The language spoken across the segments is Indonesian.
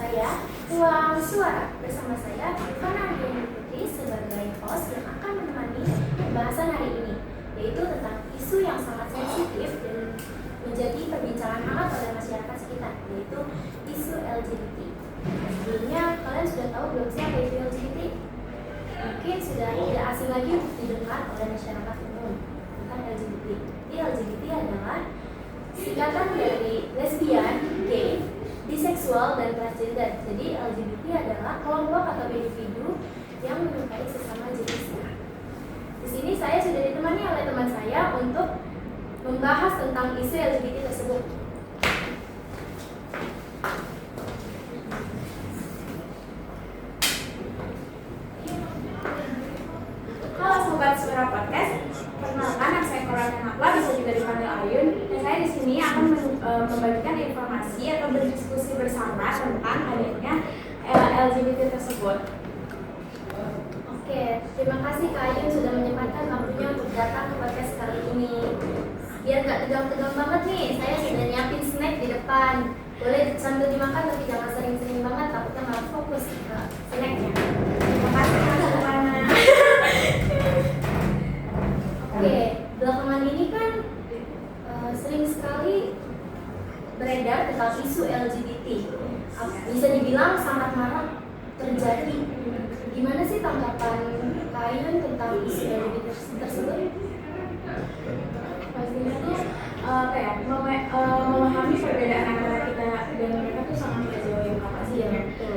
saya, Ruang Suara. Bersama saya, Rifana Ardiani Putri sebagai host yang akan menemani pembahasan hari ini, yaitu tentang isu yang sangat sensitif dan menjadi perbincangan hangat oleh masyarakat sekitar, yaitu isu LGBT. Sebelumnya, kalian sudah tahu belum sih apa itu LGBT? Mungkin sudah tidak asing lagi untuk didengar oleh masyarakat umum tentang LGBT. Jadi LGBT adalah singkatan dari lesbian, gay, biseksual, dan transgender. Jadi LGBT adalah kelompok atau individu yang menyukai sesama jenisnya. Di sini saya sudah ditemani oleh teman saya untuk membahas tentang isu LGBT tersebut. Halo Sobat Suara Podcast, perkenalkan nama saya Korana Nakla, bisa juga dipanggil Ayun. Dan saya di sini akan membagikan informasi atau berdiskusi bersama tentang adanya LGBT tersebut. Oke, terima kasih Kak Ayun sudah menyempatkan waktunya untuk datang ke podcast kali ini. Biar nggak tegang-tegang banget nih, saya sudah nyiapin snack di depan. Boleh sambil dimakan tapi jangan sering-sering banget, takutnya malah fokus ke snacknya. Terima kasih Kak Korana. Oke, belakangan ini kan sering sekali beredar tentang isu LGBT. Bisa dibilang sangat marak terjadi. Gimana sih tanggapan kalian tentang isu LGBT tersebut? Pastinya tuh memahami perbedaan antara kita dan mereka tuh sangat tidak jauh yang apa sih ya.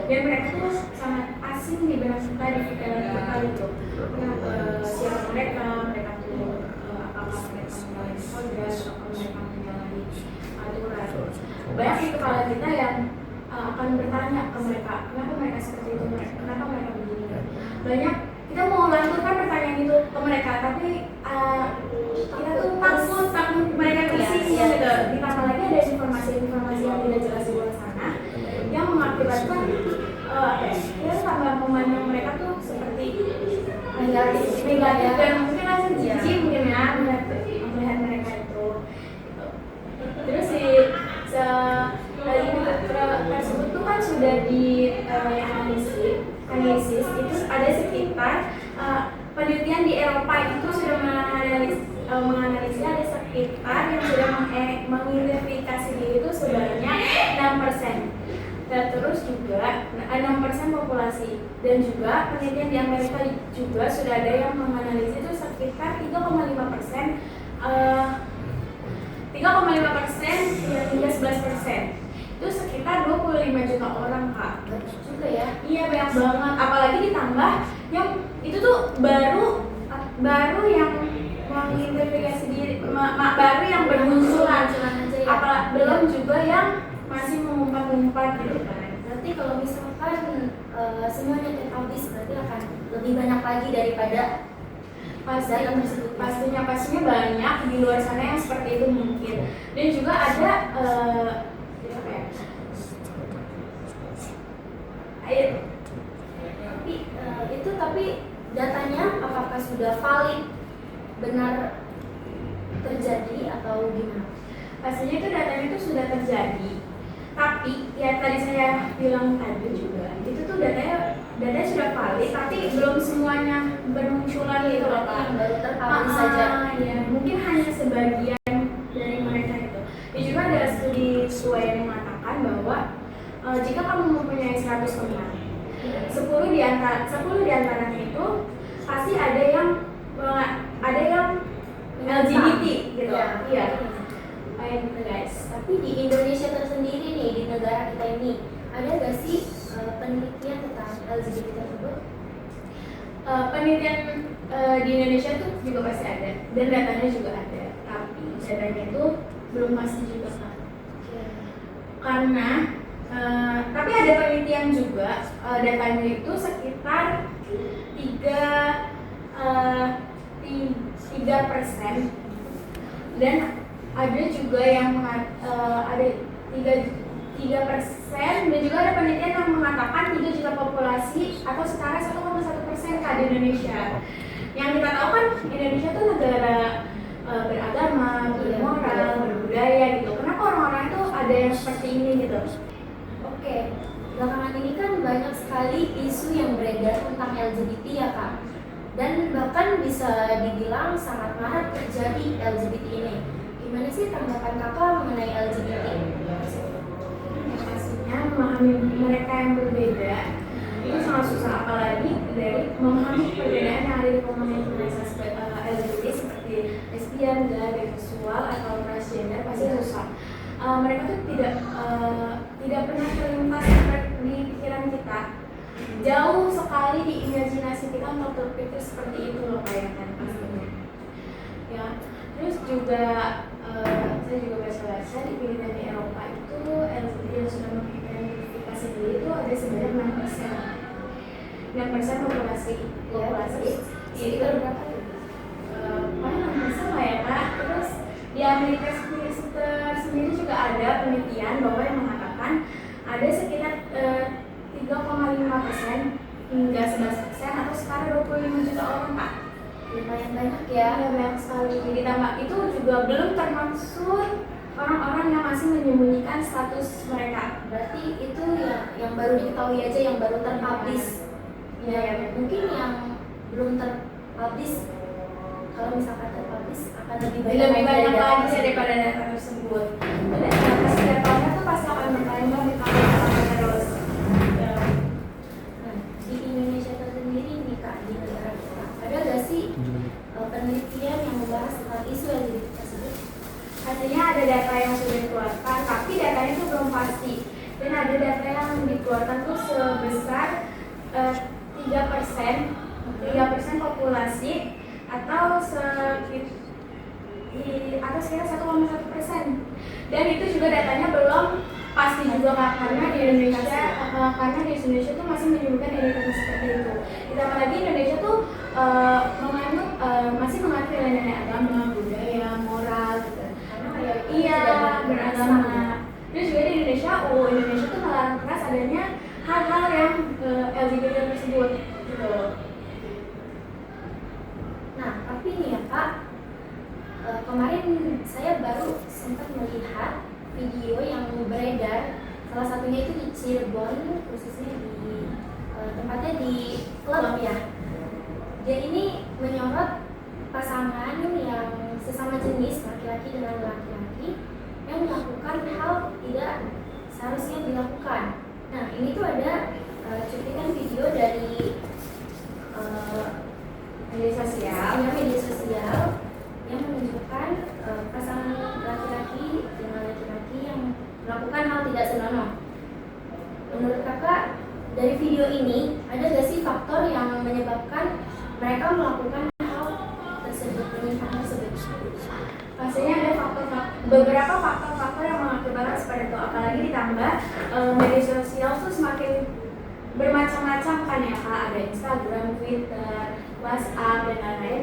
Dan mereka tuh sangat asing di benak kita di pikiran kita gitu. Siapa mereka tuh apakah mereka menyalahi kodrat, apakah mereka menyalahi aturan. Banyak di kepala kita yang akan bertanya ke mereka, kenapa mereka seperti itu, kenapa mereka begini. Banyak kita mau lanturkan pertanyaan itu ke mereka, tapi kita tuh takut mereka tersinggung gitu. Ditambah lagi ada informasi yang tidak jelas di luar sana yang mengakibatkan kita tambah memandang mereka tuh seperti negatif dan mungkin langsung jijik mungkin ya melihat mereka itu. Terus tersebut tuh kan sudah analisis itu ada sekitar penelitian di Eropa itu sudah menganalisis ada sekitar yang sudah mengidentifikasi diri itu sebanyak 6%. Dan terus juga 6% populasi, dan juga penelitian di Amerika juga sudah ada yang menganalisis itu sekitar 3,5% hingga 11%. Itu sekitar 25 juta orang Kak. Banyak juga ya. Iya banyak banget, apalagi ditambah yang itu tuh baru yang mengidentifikasi diri, baru yang bermunculan aja ya. Belum juga yang masih mengumpat-ngumpat gitu kan. Berarti kalau misalkan semuanya terpublish berarti akan lebih banyak lagi daripada pastinya banyak di luar sana yang seperti itu mungkin. Dan juga ada tapi datanya apakah sudah valid, benar terjadi atau gimana? Pastinya itu datanya itu sudah terjadi. Tapi ya tadi saya bilang tadi juga itu tuh datanya sudah valid, tapi belum semuanya bermunculan gitu loh Pak. Baru terpublish saja. Ya, mungkin hanya sebagian dari mereka itu. Dan juga ada studi yang mengatakan bahwa jika kamu mempunyai 100 teman, 10 di antaranya itu pasti ada yang LGBT gitu. Iya. Kayak gitu guys. Tapi di Indonesia tersendiri nih, di negara kita ini, ada gak sih penelitian tentang LGBT tersebut? Penelitian di Indonesia tuh juga pasti ada, dan datanya juga ada. Tapi datanya itu belum pasti juga kan. Karena tapi ada penelitian juga, datanya itu sekitar 3%, dan ada juga yang ada 3%, dan juga ada penelitian yang mengatakan 3 juta populasi atau setara 1,1% di Indonesia. Yang kita tahu kan Indonesia tuh negara beragama, bermoral, berbudaya gitu. Kenapa orang-orang itu ada yang seperti ini gitu? Oke, belakangan ini kan banyak sekali isu yang beredar tentang LGBT ya kak, dan bahkan bisa dibilang sangat marak terjadi LGBT ini. Gimana sih tanggapan kakak mengenai LGBT? Pastinya memahami mereka yang berbeda itu sangat susah, apalagi dari memahami perbedaan yang ada di komunitas LGBT seperti lesbian, gay, biseksual atau transgender pasti susah. Mereka tuh tidak pernah terlintas di pikiran kita, jauh sekali di imajinasi kita untuk berpikir seperti itu loh kayaknya pastinya. Ya, terus juga saya juga baca-baca di penelitian di Eropa itu LGBT yang sudah mengidentifikasi diri itu ada sebanyak 6% populasi Jadi berapa? paling 6% lah ya kak. Terus di Amerika sendiri juga ada penelitian bahwa yang mengatakan ada sekitar 3,5% hingga 11% atau sekitar 25 juta orang kak. Lumayan banyak ya. Banyak sekali. Ditambah itu juga belum termasuk orang-orang yang masih menyembunyikan status mereka. Berarti itu yang baru diketahui aja, yang baru terpublish. Ya, mungkin yang belum terpublish, kalau misalkan terpublish akan lebih banyak lagi daripada data tersebut. Dan data-datanya tuh pasti akan bertambah terus. Nah, di Indonesia tersendiri nih kak, di negara kita, ada nggak sih penelitian yang membahas tentang isu LGBT tersebut? Artinya ada data yang sudah dikeluarkan, tapi datanya itu belum pasti. Dan ada data yang dikeluarkan tuh sebesar 3% populasi atau sekitar 1,1%. Dan itu juga datanya belum pasti juga Kak, karena di Indonesia itu masih menyebutkan identitas seperti itu. Ditambah lagi Indonesia tuh masih mengatur nilai-nilai agama, budaya, moral gitu. Iya, beragama. Terus juga di Indonesia, Indonesia tuh melarang keras adanya hal-hal yang LGBT tersebut gitu. Nah, tapi nih ya kak, kemarin saya baru sempat melihat video yang beredar, salah satunya itu di Cirebon, khususnya di tempatnya di klub ya. Dia ini menyorot pasangan yang sesama jenis laki-laki dengan laki-laki yang melakukan hal tidak seharusnya dilakukan. Nah, ini tuh ada cuplikan video dari media sosial yang menunjukkan pasangan laki-laki dengan laki-laki yang melakukan hal tidak senonoh. Menurut kakak, dari video ini ada gak sih faktor yang menyebabkan mereka melakukan hal tersebut, penyimpangan tersebut? Pastinya ada beberapa faktor yang mengakibatkan seperti itu, apalagi ditambah media sosial tuh semakin bermacam-macam kan ya kak, ada Instagram, Twitter, WhatsApp dan lain-lain.